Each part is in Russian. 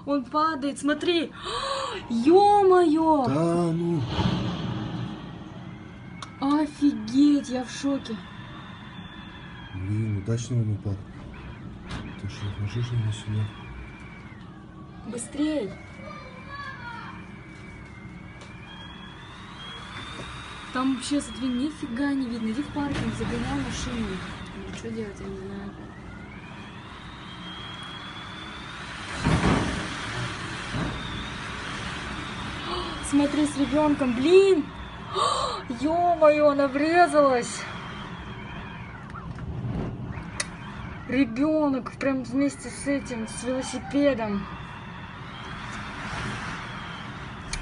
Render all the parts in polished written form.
Он падает, смотри. Ё-моё! Да ну. Офигеть, я в шоке. Блин, удачно он упал. Ты что, ложишь меня сюда? Быстрей. Там вообще, смотри, нифига не видно. Иди в паркинг, загоняй машину. Ну, что делать, я не знаю. Смотри, с ребенком, блин! Ё-моё, она врезалась! Ребенок прям вместе с этим, с велосипедом.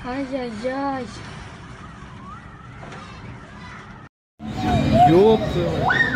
Ай-яй-яй. Ёпта.